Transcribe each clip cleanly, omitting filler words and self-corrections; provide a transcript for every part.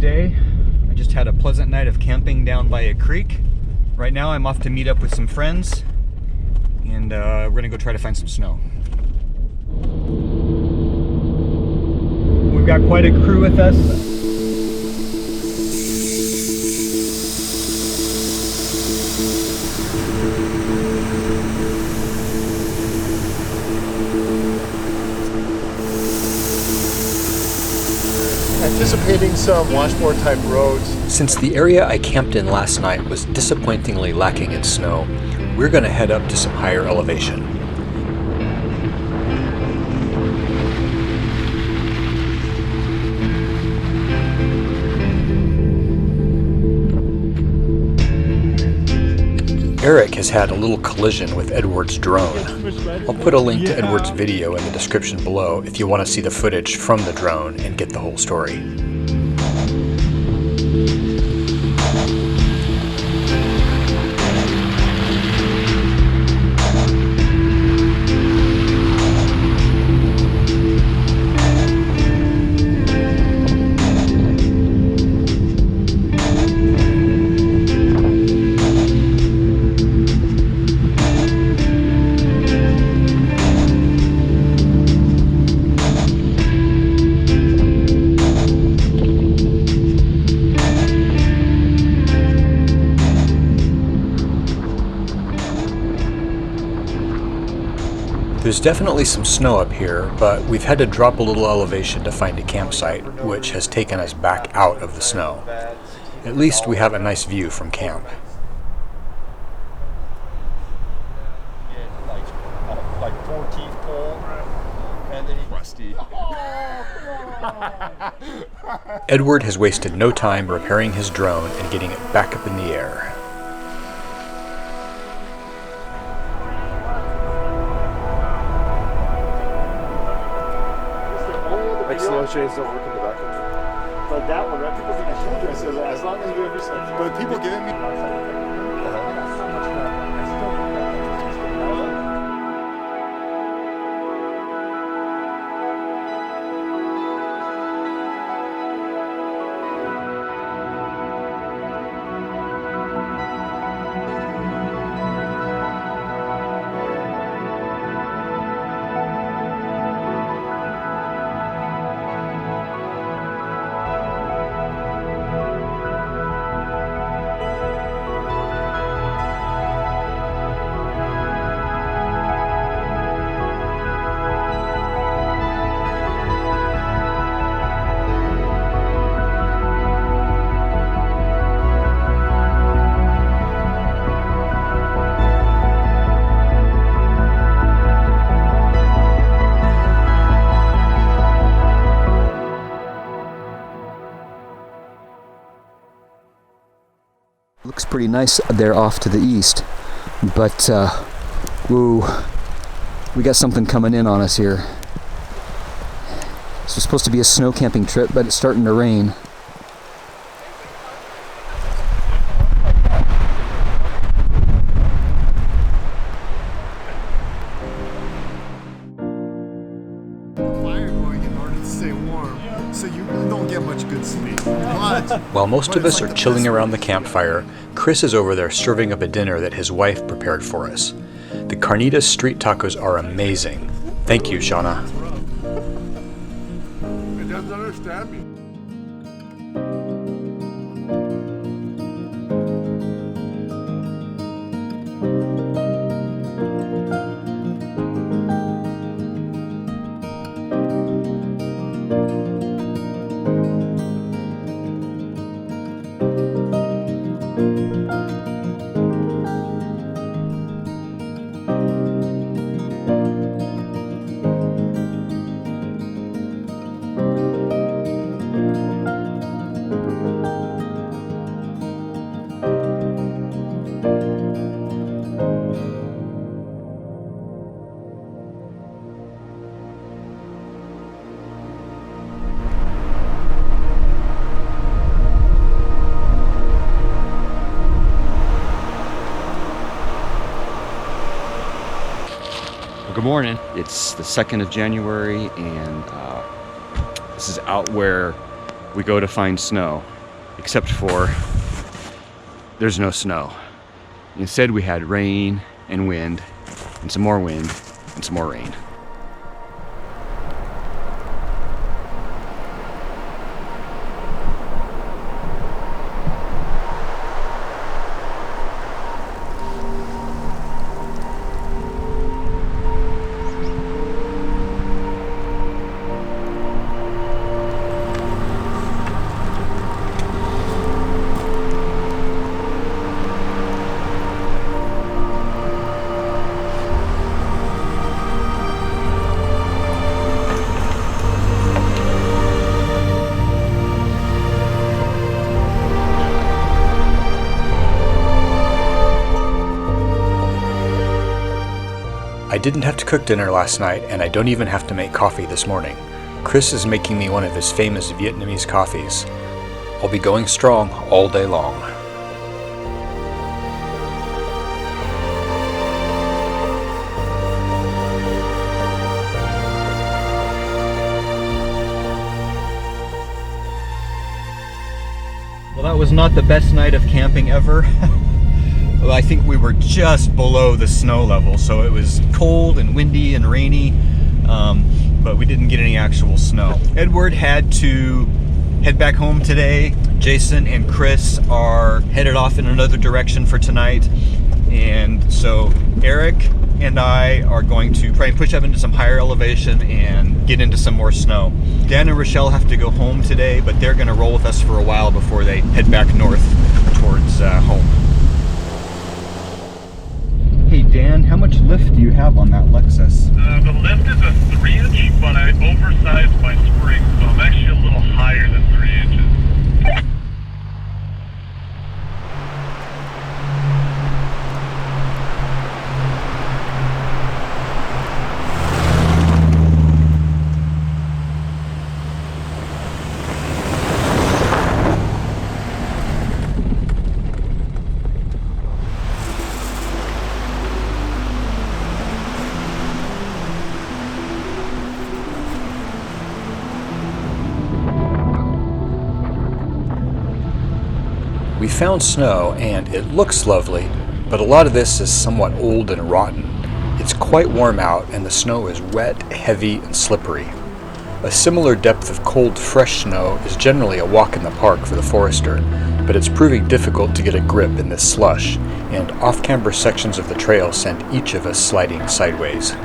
day. I just had a pleasant night of camping down by a creek. Right now I'm off to meet up with some friends, and we're gonna go try to find some snow. We've got quite a crew with us. Anticipating some washboard type roads. Since the area I camped in last night was disappointingly lacking in snow, we're going to head up to some higher elevation. Erik has had a little collision with Edward's drone. I'll put a link to Edward's video in the description below if you want to see the footage from the drone and get the whole story. There's definitely some snow up here, but we've had to drop a little elevation to find a campsite, which has taken us back out of the snow. At least we have a nice view from camp. Like 14th pole, and then rusty. Edward has wasted no time repairing his drone and getting it back up in the air. Snow chains don't work in the back of it. But that one, right? People think I told you. I said, as long as you have research. But people giving me. I got so much crap. I still think that. Looks pretty nice there off to the east, but woo, we got something coming in on us here. This was supposed to be a snow camping trip, but it's starting to rain. While most of us are chilling around the campfire, Chris is over there serving up a dinner that his wife prepared for us. The carnitas street tacos are amazing. Thank you, Shauna. It doesn't understand me. Good morning. It's the 2nd of January, and this is out where we go to find snow, except for there's no snow. Instead, we had rain and wind, and some more wind, and some more rain. I didn't have to cook dinner last night, and I don't even have to make coffee this morning. Chris is making me one of his famous Vietnamese coffees. I'll be going strong all day long. Well, that was not the best night of camping ever. Well, I think we were just below the snow level, so it was cold and windy and rainy, but we didn't get any actual snow. Edward had to head back home today. Jason and Chris are headed off in another direction for tonight, and so Erik and I are going to try and push up into some higher elevation and get into some more snow. Dan and Rochelle have to go home today, but they're going to roll with us for a while before they head back north towards home. Hey Dan, how much lift do you have on that Lexus? The lift is a 3-inch, but I oversized my spring, so I'm actually a little higher than 3 inches. We found snow, and it looks lovely, but a lot of this is somewhat old and rotten. It's quite warm out, and the snow is wet, heavy, and slippery. A similar depth of cold, fresh snow is generally a walk in the park for the forester, but it's proving difficult to get a grip in this slush, and off-camber sections of the trail send each of us sliding sideways.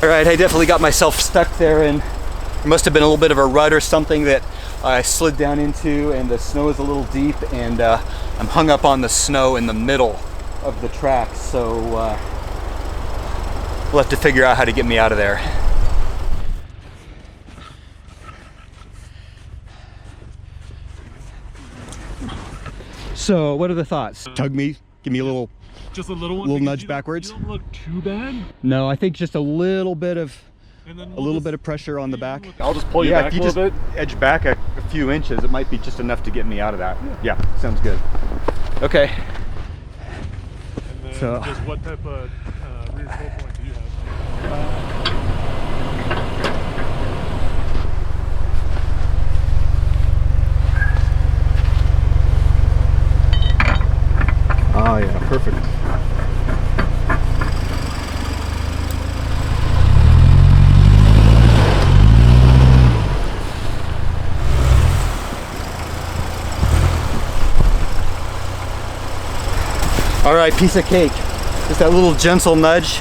All right, I definitely got myself stuck there, and there must have been a little bit of a rut or something that I slid down into, and the snow is a little deep, and I'm hung up on the snow in the middle of the track, so we'll have to figure out how to get me out of there. So, what are the thoughts? Tug me, give me a little Just a little one. Little nudge backwards. You don't look too bad. No, I think just a little bit of And then bit of pressure on the back. I'll just pull you Yeah, back if you a little just bit. edge back a few inches, it might be just enough to get me out of that. Yeah, sounds good. Okay. And then So- just what type of rear control point do you have? Oh yeah, perfect. All right, piece of cake. Just that little gentle nudge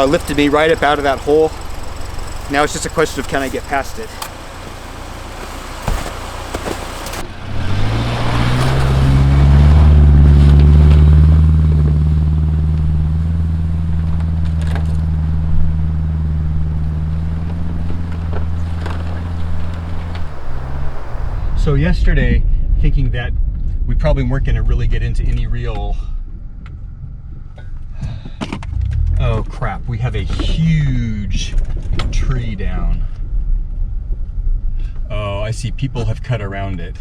lifted me right up out of that hole. Now it's just a question of can I get past it. So yesterday, thinking that we probably weren't going to really get into any real... Oh crap, we have a huge tree down. Oh, I see people have cut around it.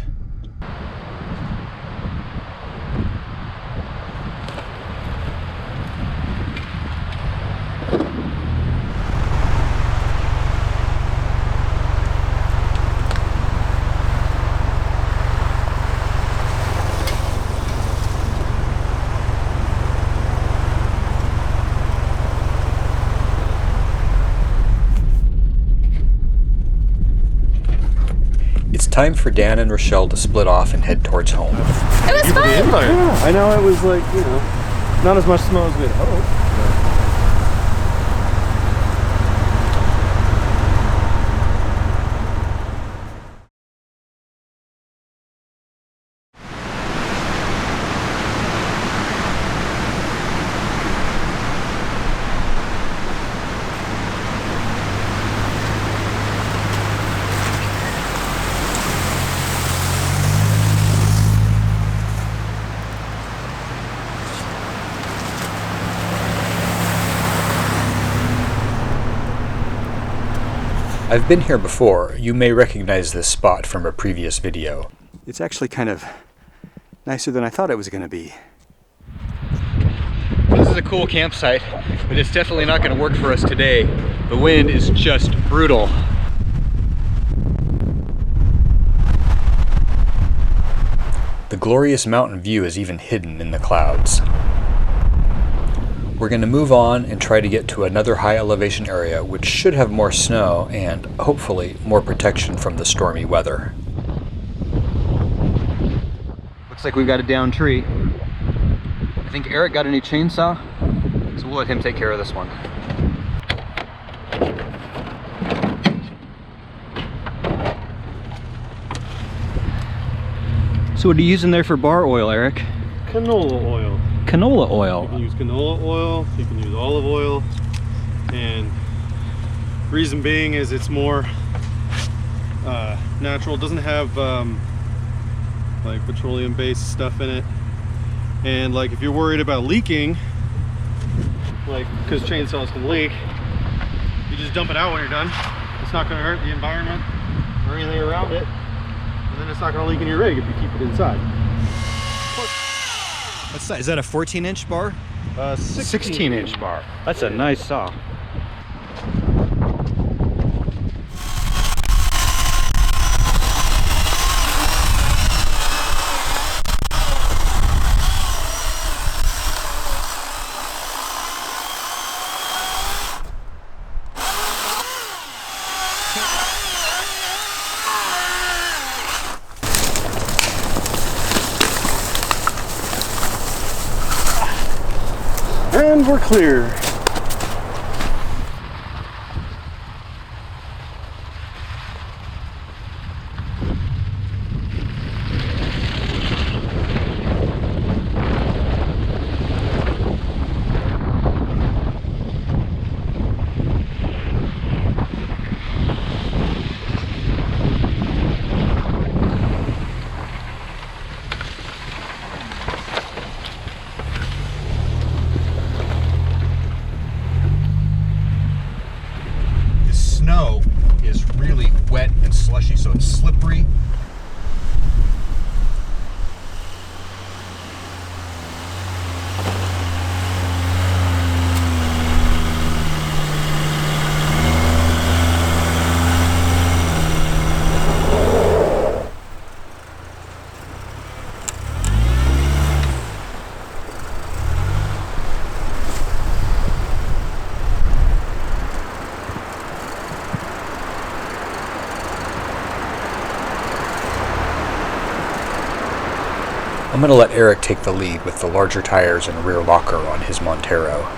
Time for Dan and Rochelle to split off and head towards home. It was fun! Yeah, I know it was like, you know, not as much snow as we'd hoped. I've been here before. You may recognize this spot from a previous video. It's actually kind of nicer than I thought it was going to be. This is a cool campsite, but it's definitely not going to work for us today. The wind is just brutal. The glorious mountain view is even hidden in the clouds. We're going to move on and try to get to another high elevation area which should have more snow and, hopefully, more protection from the stormy weather. Looks like we've got a downed tree. I think Erik got a new chainsaw, so we'll let him take care of this one. So what are you using there for bar oil, Erik? Canola oil. Canola oil. You can use canola oil, you can use olive oil, and reason being is it's more natural. It doesn't have like petroleum based stuff in it, and like if you're worried about leaking, like because chainsaws can leak, you just dump it out when you're done. It's not going to hurt the environment or anything around it, and then it's not going to leak in your rig if you keep it inside. What's that? Is that a 14-inch bar? 16-inch bar. That's a nice saw. And we're clear. Snow is really wet and slushy, so it's slippery. I'm going to let Erik take the lead with the larger tires and rear locker on his Montero.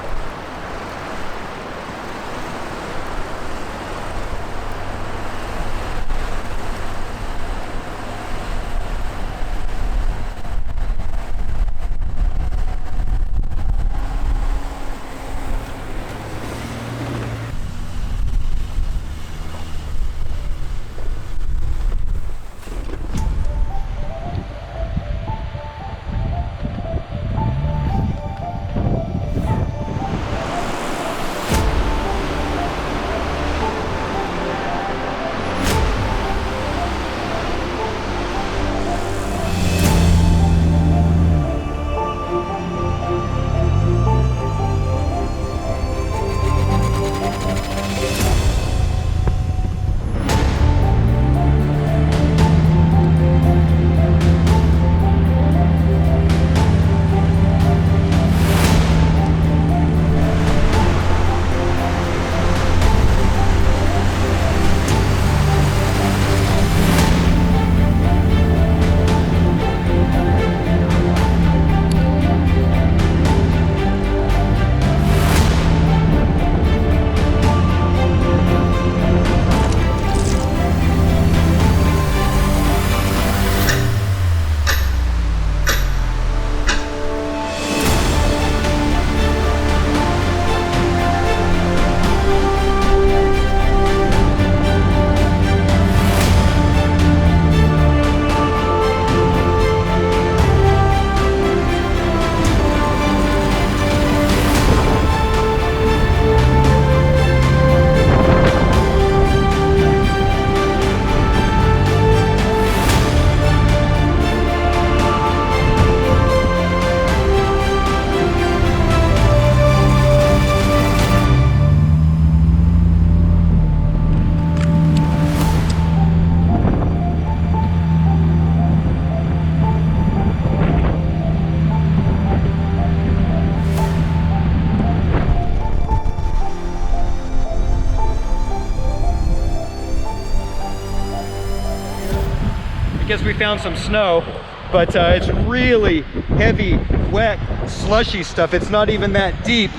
guess we found some snow, but it's really heavy, wet, slushy stuff. It's not even that deep,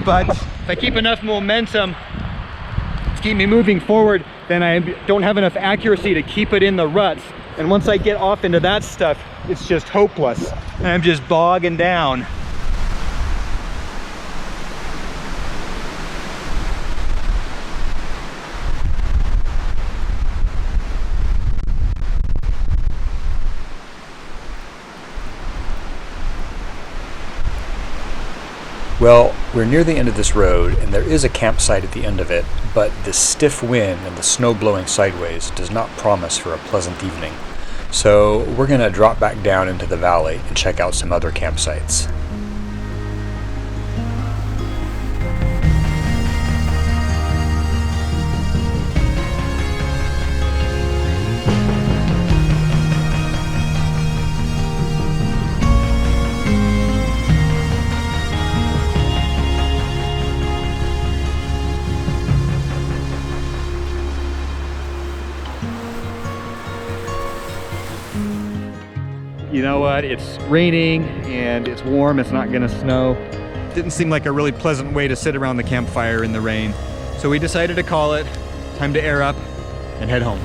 but if I keep enough momentum to keep me moving forward, then I don't have enough accuracy to keep it in the ruts. And once I get off into that stuff, it's just hopeless. And I'm just bogging down. Well, we're near the end of this road, and there is a campsite at the end of it, but the stiff wind and the snow blowing sideways does not promise for a pleasant evening. So we're going to drop back down into the valley and check out some other campsites. You know what, it's raining and it's warm, it's not gonna snow. Didn't seem like a really pleasant way to sit around the campfire in the rain. So we decided to call it time to air up and head home.